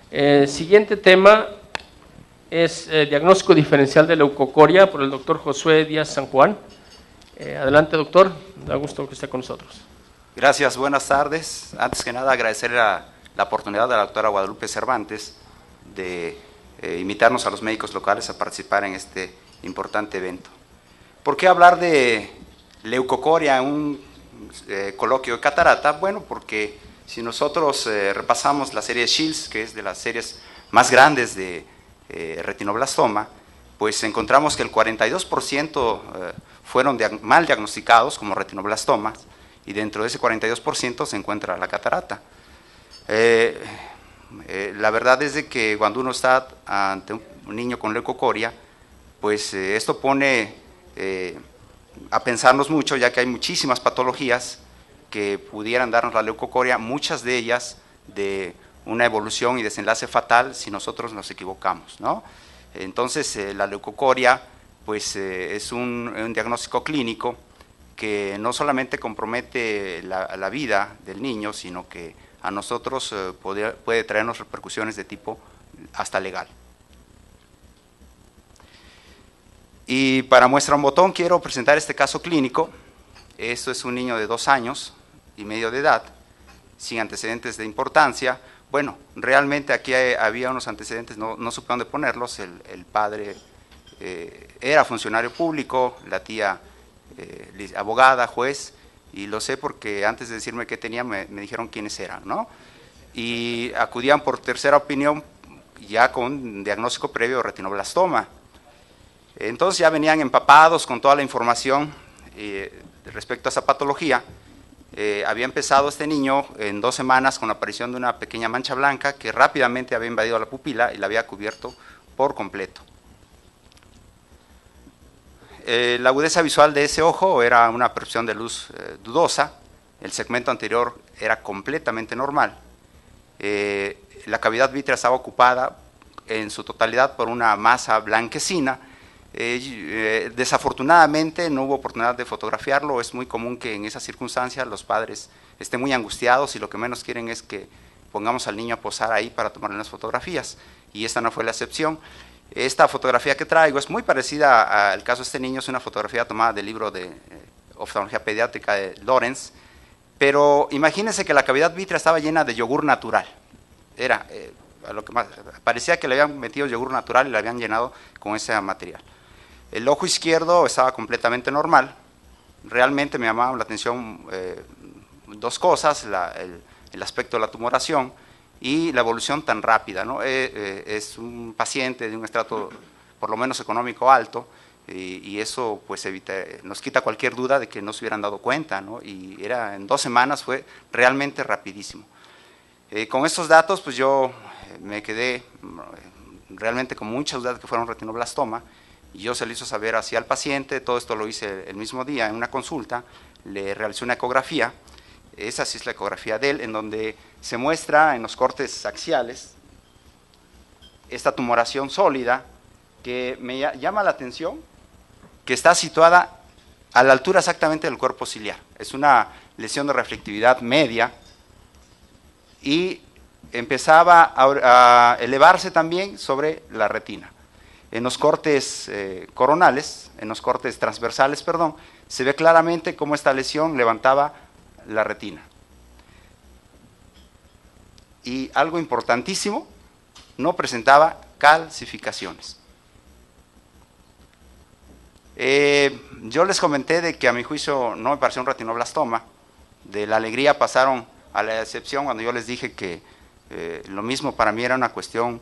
Siguiente tema es diagnóstico diferencial de leucocoria por el doctor Josué Díaz San Juan. Adelante, doctor, da gusto que esté con nosotros. Gracias, buenas tardes. Antes que nada, agradecer la oportunidad de la doctora Guadalupe Cervantes de invitarnos a los médicos locales a participar en este importante evento. ¿Por qué hablar de leucocoria en un coloquio de catarata? Bueno, porque si nosotros repasamos la serie Shields, que es de las series más grandes de retinoblastoma, pues encontramos que el 42% fueron mal diagnosticados como retinoblastomas, y dentro de ese 42% se encuentra la catarata. La verdad es de que cuando uno está ante un niño con leucocoria, pues esto pone a pensarnos mucho, ya que hay muchísimas patologías que pudieran darnos la leucocoria, muchas de ellas de una evolución y desenlace fatal si nosotros nos equivocamos, ¿no? Entonces la leucocoria pues es un diagnóstico clínico que no solamente compromete la vida del niño, sino que a nosotros puede traernos repercusiones de tipo hasta legal. Y para muestra un botón quiero presentar este caso clínico. Esto es un niño de 2 años y medio de edad, sin antecedentes de importancia. Bueno, realmente aquí había unos antecedentes, no supe dónde ponerlos. El padre era funcionario público, la tía abogada, juez, y lo sé porque antes de decirme qué tenía me dijeron quiénes eran, ¿no? Y acudían por tercera opinión ya con diagnóstico previo de retinoblastoma. Entonces ya venían empapados con toda la información respecto a esa patología. Había empezado este niño en 2 semanas con la aparición de una pequeña mancha blanca que rápidamente había invadido la pupila y la había cubierto por completo. La agudeza visual de ese ojo era una percepción de luz dudosa, el segmento anterior era completamente normal, la cavidad vítrea estaba ocupada en su totalidad por una masa blanquecina. Desafortunadamente no hubo oportunidad de fotografiarlo. Es muy común que en esas circunstancias los padres estén muy angustiados y lo que menos quieren es que pongamos al niño a posar ahí para tomarle unas fotografías, y esta no fue la excepción. Esta fotografía que traigo es muy parecida al caso de este niño, es una fotografía tomada del libro de oftalmología pediátrica de Lorenz, pero imagínense que la cavidad vítrea estaba llena de yogur natural. Era lo que más, parecía que le habían metido yogur natural y le habían llenado con ese material. El ojo izquierdo estaba completamente normal. Realmente me llamaban la atención 2 cosas, el aspecto de la tumoración y la evolución tan rápida, ¿no? Es un paciente de un estrato por lo menos económico alto, y eso pues nos quita cualquier duda de que no se hubieran dado cuenta, ¿no? Y era en 2 semanas, fue realmente rapidísimo. Con estos datos pues yo me quedé realmente con muchas dudas de que fuera un retinoblastoma, y yo se lo hizo saber así al paciente. Todo esto lo hice el mismo día en una consulta, le realicé una ecografía. Esa sí es la ecografía de él, en donde se muestra en los cortes axiales esta tumoración sólida que me llama la atención, que está situada a la altura exactamente del cuerpo ciliar. Es una lesión de reflectividad media y empezaba a elevarse también sobre la retina. En los cortes coronales, en los cortes transversales, perdón, se ve claramente cómo esta lesión levantaba la retina. Y algo importantísimo, no presentaba calcificaciones. Yo les comenté de que a mi juicio no me pareció un retinoblastoma. De la alegría pasaron a la decepción cuando yo les dije que lo mismo para mí era una cuestión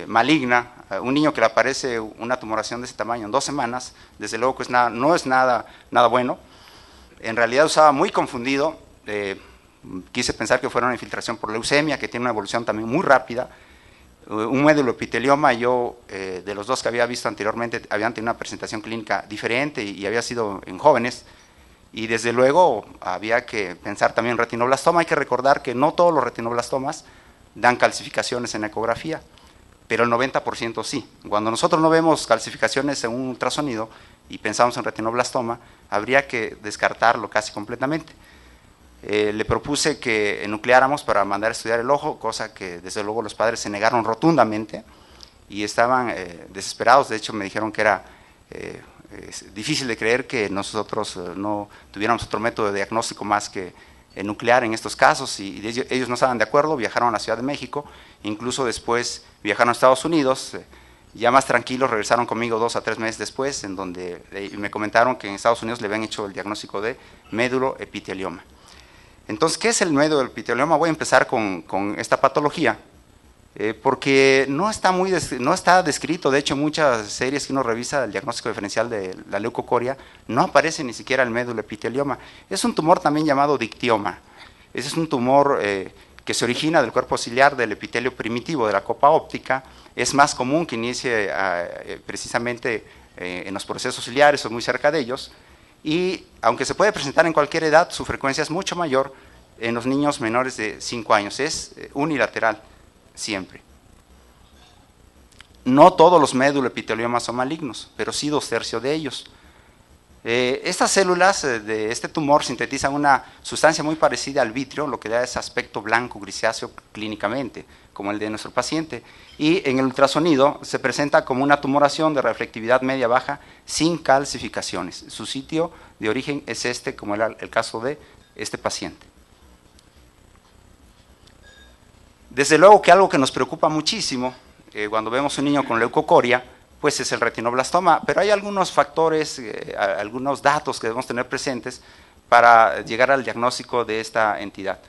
maligna. Un niño que le aparece una tumoración de ese tamaño en 2 semanas, desde luego que no es nada bueno. En realidad estaba muy confundido, quise pensar que fuera una infiltración por leucemia, que tiene una evolución también muy rápida. Un médulo epitelioma, yo de los 2 que había visto anteriormente habían tenido una presentación clínica diferente y había sido en jóvenes, y desde luego había que pensar también en retinoblastoma. Hay que recordar que no todos los retinoblastomas dan calcificaciones en la ecografía, pero el 90% sí. Cuando nosotros no vemos calcificaciones en un ultrasonido y pensamos en retinoblastoma, habría que descartarlo casi completamente. Le propuse que enucleáramos para mandar a estudiar el ojo, cosa que desde luego los padres se negaron rotundamente y estaban desesperados. De hecho, me dijeron que era es difícil de creer que nosotros no tuviéramos otro método de diagnóstico más que nuclear en estos casos, y ellos no estaban de acuerdo. Viajaron a la Ciudad de México, incluso después viajaron a Estados Unidos, ya más tranquilos regresaron conmigo 2 a 3 meses después, en donde me comentaron que en Estados Unidos le habían hecho el diagnóstico de méduloepitelioma. Entonces, ¿qué es el méduloepitelioma? Voy a empezar con esta patología, porque no está descrito. De hecho, muchas series que uno revisa el diagnóstico diferencial de la leucocoria, no aparece ni siquiera el méduloepitelioma. Es un tumor también llamado dictioma. Ese es un tumor que se origina del cuerpo ciliar del epitelio primitivo de la copa óptica. Es más común que inicie precisamente en los procesos ciliares o muy cerca de ellos, y aunque se puede presentar en cualquier edad, su frecuencia es mucho mayor en los niños menores de 5 años. Es unilateral siempre. No todos los méduloepiteliomas son malignos, pero sí 2/3 de ellos. Estas células de este tumor sintetizan una sustancia muy parecida al vitrio, lo que da ese aspecto blanco grisáceo clínicamente, como el de nuestro paciente, y en el ultrasonido se presenta como una tumoración de reflectividad media-baja sin calcificaciones. Su sitio de origen es este, como era el caso de este paciente. Desde luego que algo que nos preocupa muchísimo cuando vemos un niño con leucocoria, pues es el retinoblastoma, pero hay algunos factores, algunos datos que debemos tener presentes para llegar al diagnóstico de esta entidad.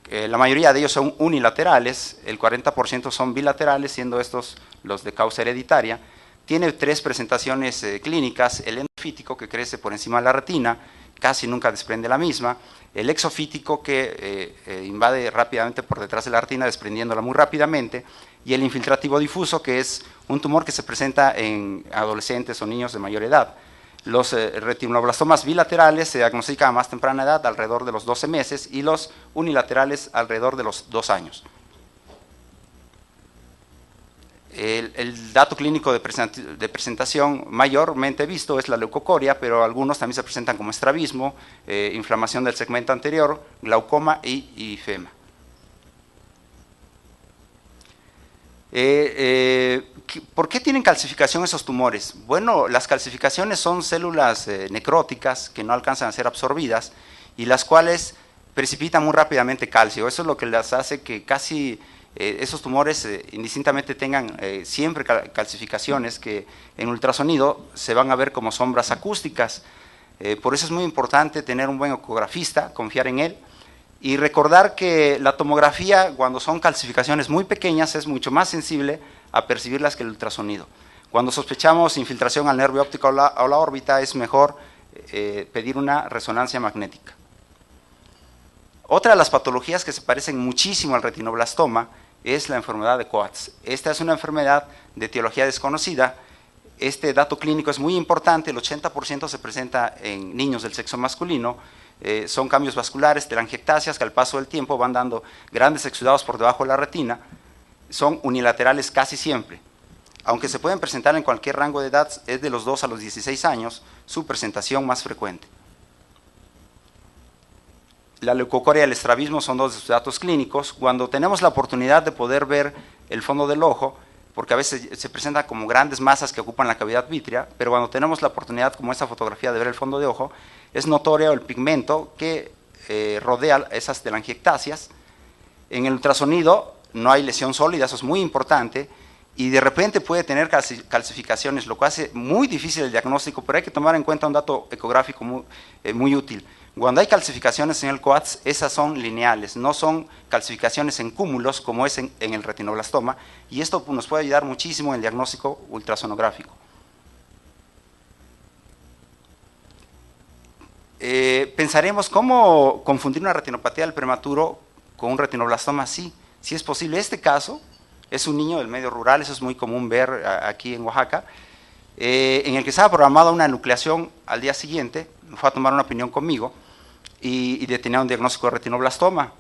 La mayoría de ellos son unilaterales, el 40% son bilaterales, siendo estos los de causa hereditaria. Tiene 3 presentaciones clínicas: el endofítico, que crece por encima de la retina, casi nunca desprende la misma; el exofítico, que invade rápidamente por detrás de la retina, desprendiéndola muy rápidamente; y el infiltrativo difuso, que es un tumor que se presenta en adolescentes o niños de mayor edad. Los retinoblastomas bilaterales se diagnostican a más temprana edad, alrededor de los 12 meses, y los unilaterales alrededor de los 2 años. El dato clínico de presentación mayormente visto es la leucocoria, pero algunos también se presentan como estrabismo, inflamación del segmento anterior, glaucoma y fema. ¿Por qué tienen calcificación esos tumores? Bueno, las calcificaciones son células necróticas que no alcanzan a ser absorbidas y las cuales precipitan muy rápidamente calcio. Eso es lo que les hace que casi esos tumores indistintamente tengan siempre calcificaciones que en ultrasonido se van a ver como sombras acústicas. Por eso es muy importante tener un buen ecografista, confiar en él, y recordar que la tomografía, cuando son calcificaciones muy pequeñas, es mucho más sensible a percibirlas que el ultrasonido. Cuando sospechamos infiltración al nervio óptico o la órbita, es mejor pedir una resonancia magnética. Otra de las patologías que se parecen muchísimo al retinoblastoma es la enfermedad de Coats. Esta es una enfermedad de etiología desconocida. Este dato clínico es muy importante: el 80% se presenta en niños del sexo masculino. Son cambios vasculares, telangiectasias, que al paso del tiempo van dando grandes exudados por debajo de la retina. Son unilaterales casi siempre. Aunque se pueden presentar en cualquier rango de edad, es de los 2 a los 16 años su presentación más frecuente. La leucocoria y el estrabismo son 2 de sus datos clínicos. Cuando tenemos la oportunidad de poder ver el fondo del ojo, porque a veces se presenta como grandes masas que ocupan la cavidad vítrea, pero cuando tenemos la oportunidad, como esta fotografía, de ver el fondo de ojo, es notorio el pigmento que rodea esas telangiectasias. En el ultrasonido no hay lesión sólida, eso es muy importante, y de repente puede tener calcificaciones, lo que hace muy difícil el diagnóstico, pero hay que tomar en cuenta un dato ecográfico muy útil. Cuando hay calcificaciones en el Coats, esas son lineales, no son calcificaciones en cúmulos como es en el retinoblastoma, y esto nos puede ayudar muchísimo en el diagnóstico ultrasonográfico. Pensaremos cómo confundir una retinopatía del prematuro con un retinoblastoma. Sí es posible. Este caso es un niño del medio rural, eso es muy común ver aquí en Oaxaca, en el que estaba programada una enucleación al día siguiente. Fue a tomar una opinión conmigo y tenía un diagnóstico de retinoblastoma.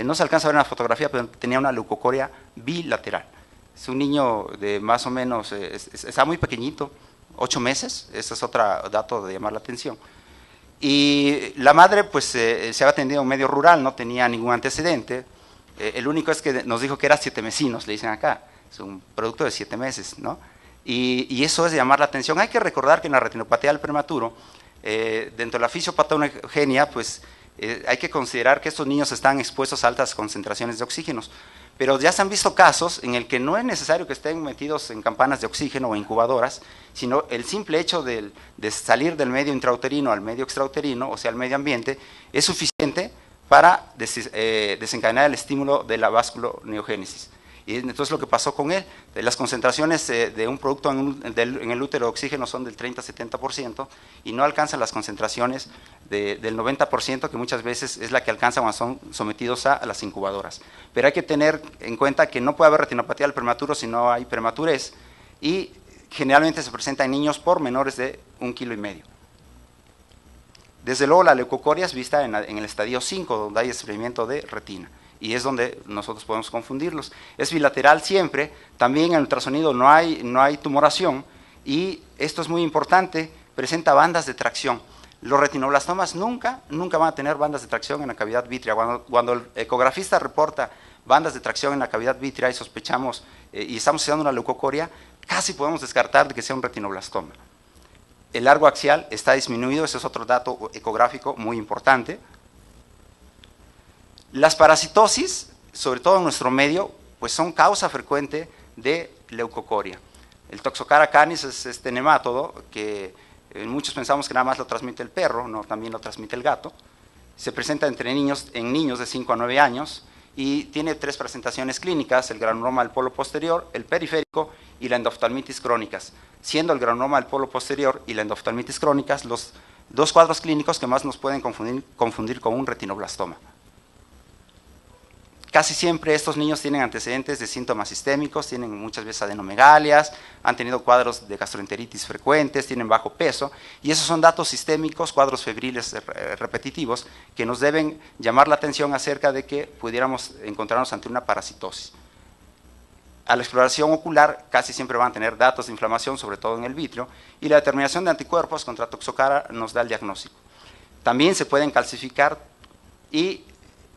No se alcanza a ver en la fotografía, pero tenía una leucocoria bilateral. Es un niño de más o menos, está muy pequeñito, 8 meses, ese es otro dato de llamar la atención. Y la madre pues se había atendido en medio rural, no tenía ningún antecedente. El único es que nos dijo que era 7 mesinos, le dicen acá, es un producto de 7 meses, ¿no? Y eso es llamar la atención. Hay que recordar que en la retinopatía del prematuro, dentro de la fisiopatogenia, pues hay que considerar que estos niños están expuestos a altas concentraciones de oxígenos, pero ya se han visto casos en el que no es necesario que estén metidos en campanas de oxígeno o incubadoras, sino el simple hecho de salir del medio intrauterino al medio extrauterino, o sea, al medio ambiente, es suficiente para desencadenar el estímulo de la vasculoneogénesis. Y entonces lo que pasó con él, las concentraciones de un producto en el útero de oxígeno son del 30-70% y no alcanzan las concentraciones del 90%, que muchas veces es la que alcanzan cuando son sometidos a las incubadoras. Pero hay que tener en cuenta que no puede haber retinopatía del prematuro si no hay prematurez, y generalmente se presenta en niños por menores de 1,5 kilos. Desde luego la leucocoria es vista en el estadio 5, donde hay desprendimiento de retina, y es donde nosotros podemos confundirlos. Es bilateral siempre, también en el ultrasonido no hay tumoración, y esto es muy importante, presenta bandas de tracción. Los retinoblastomas nunca van a tener bandas de tracción en la cavidad vítrea. Cuando el ecografista reporta bandas de tracción en la cavidad vítrea y sospechamos y estamos estudiando una leucocoria, casi podemos descartar de que sea un retinoblastoma. El largo axial está disminuido, ese es otro dato ecográfico muy importante. Las parasitosis, sobre todo en nuestro medio, pues son causa frecuente de leucocoria. El Toxocara canis es este nemátodo que muchos pensamos que nada más lo transmite el perro, no, también lo transmite el gato. Se presenta en niños de 5 a 9 años y tiene 3 presentaciones clínicas: el granuloma del polo posterior, el periférico y la endoftalmitis crónicas, siendo el granuloma del polo posterior y la endoftalmitis crónicas los 2 cuadros clínicos que más nos pueden confundir con un retinoblastoma. Casi siempre estos niños tienen antecedentes de síntomas sistémicos, tienen muchas veces adenomegalias, han tenido cuadros de gastroenteritis frecuentes, tienen bajo peso, y esos son datos sistémicos, cuadros febriles repetitivos, que nos deben llamar la atención acerca de que pudiéramos encontrarnos ante una parasitosis. A la exploración ocular casi siempre van a tener datos de inflamación, sobre todo en el vítreo, y la determinación de anticuerpos contra Toxocara nos da el diagnóstico. También se pueden calcificar y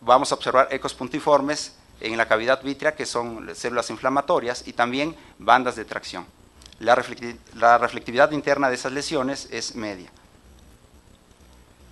vamos a observar ecos puntiformes en la cavidad vítrea, que son células inflamatorias, y también bandas de tracción. La reflectividad interna de esas lesiones es media.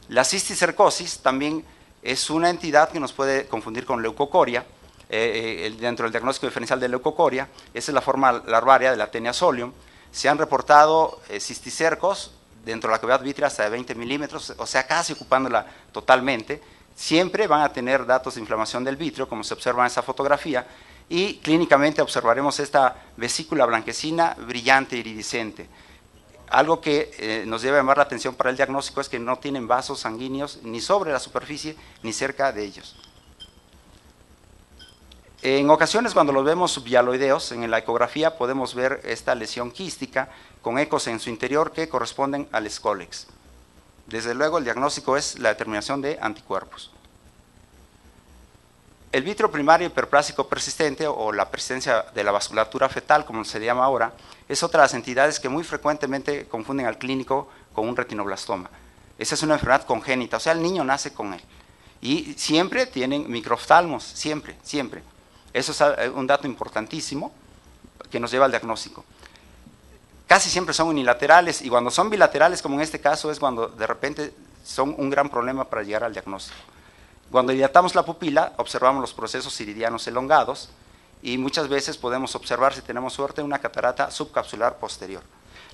La cisticercosis también es una entidad que nos puede confundir con leucocoria. Dentro del diagnóstico diferencial de leucocoria, esa es la forma larvaria de la Taenia solium. Se han reportado cisticercos dentro de la cavidad vítrea hasta de 20 milímetros, o sea, casi ocupándola totalmente. Siempre van a tener datos de inflamación del vítreo, como se observa en esa fotografía, y clínicamente observaremos esta vesícula blanquecina brillante, iridiscente. Algo que nos debe llamar la atención para el diagnóstico es que no tienen vasos sanguíneos ni sobre la superficie ni cerca de ellos. En ocasiones, cuando los vemos subhialoideos, en la ecografía podemos ver esta lesión quística con ecos en su interior que corresponden al Scolex. Desde luego, el diagnóstico es la determinación de anticuerpos. El vítreo primario hiperplásico persistente, o la persistencia de la vasculatura fetal, como se llama ahora, es otra de las entidades que muy frecuentemente confunden al clínico con un retinoblastoma. Esa es una enfermedad congénita, o sea, el niño nace con él. Y siempre tienen microoftalmos, siempre. Eso es un dato importantísimo que nos lleva al diagnóstico. Casi siempre son unilaterales, y cuando son bilaterales, como en este caso, es cuando de repente son un gran problema para llegar al diagnóstico. Cuando dilatamos la pupila, observamos los procesos iridianos elongados, y muchas veces podemos observar, si tenemos suerte, una catarata subcapsular posterior.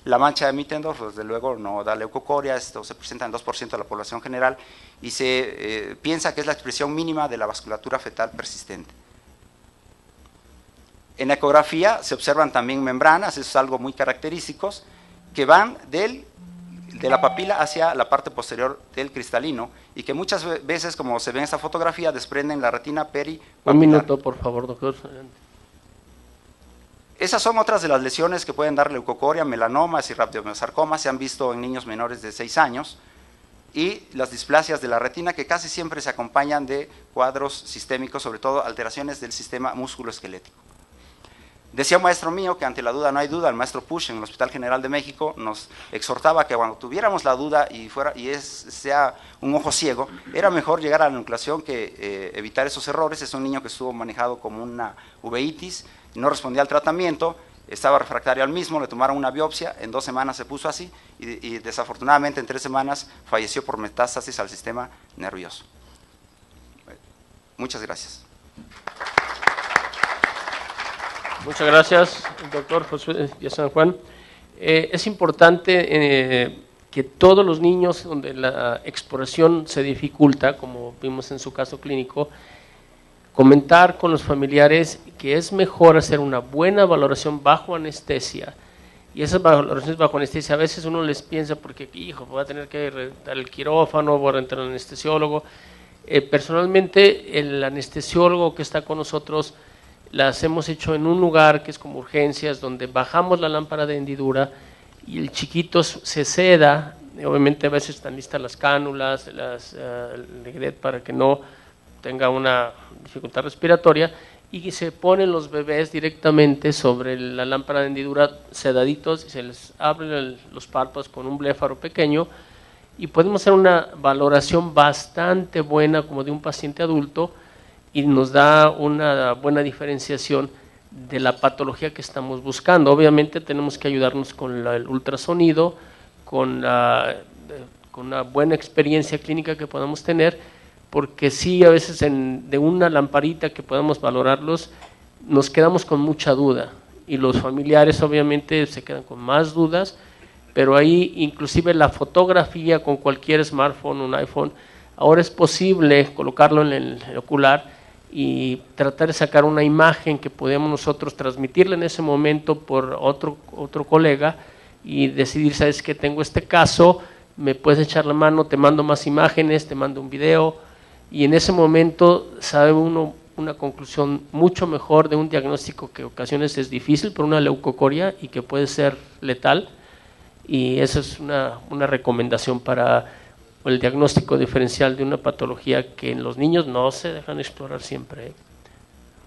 La mancha de Mittendorf, desde luego, no da leucocoria, esto se presenta en 2% de la población general, y se piensa que es la expresión mínima de la vasculatura fetal persistente. En la ecografía se observan también membranas, eso es algo muy característico, que van de la papila hacia la parte posterior del cristalino, y que muchas veces, como se ve en esta fotografía, desprenden la retina peripapilar. Un minuto, por favor, doctor. Esas son otras de las lesiones que pueden dar leucocoria, melanomas y rhabdomyosarcomas, se han visto en niños menores de 6 años, y las displasias de la retina, que casi siempre se acompañan de cuadros sistémicos, sobre todo alteraciones del sistema musculoesquelético. Decía un maestro mío que ante la duda no hay duda. El maestro Push en el Hospital General de México nos exhortaba que cuando tuviéramos la duda sea un ojo ciego, era mejor llegar a la enucleación que evitar esos errores. Es un niño que estuvo manejado como una uveitis, no respondía al tratamiento, estaba refractario al mismo, le tomaron una biopsia, en 2 semanas se puso así y desafortunadamente en 3 semanas falleció por metástasis al sistema nervioso. Muchas gracias. Muchas gracias, doctor Josué Díaz San Juan. Es importante que todos los niños donde la exploración se dificulta, como vimos en su caso clínico, comentar con los familiares que es mejor hacer una buena valoración bajo anestesia. Y esas valoraciones bajo anestesia a veces uno les piensa porque, hijo, voy a tener que dar el quirófano, voy a entrar al anestesiólogo. Personalmente, el anestesiólogo que está con nosotros las hemos hecho en un lugar que es como urgencias, donde bajamos la lámpara de hendidura y el chiquito se seda. Obviamente a veces están listas las cánulas, el Legret para que no tenga una dificultad respiratoria, y se ponen los bebés directamente sobre la lámpara de hendidura sedaditos y se les abren los párpados con un bléfaro pequeño y podemos hacer una valoración bastante buena como de un paciente adulto y nos da una buena diferenciación de la patología que estamos buscando. Obviamente tenemos que ayudarnos con el ultrasonido, con una buena experiencia clínica que podamos tener, porque sí, a veces de una lamparita que podamos valorarlos, nos quedamos con mucha duda y los familiares obviamente se quedan con más dudas, pero ahí inclusive la fotografía con cualquier smartphone, un iPhone, ahora es posible colocarlo en el ocular y tratar de sacar una imagen que podemos nosotros transmitirle en ese momento por otro colega y decidir, sabes que tengo este caso, me puedes echar la mano, te mando más imágenes, te mando un video, y en ese momento sabe uno una conclusión mucho mejor de un diagnóstico que en ocasiones es difícil por una leucocoria y que puede ser letal, y esa es una recomendación para el diagnóstico diferencial de una patología que en los niños no se dejan explorar siempre.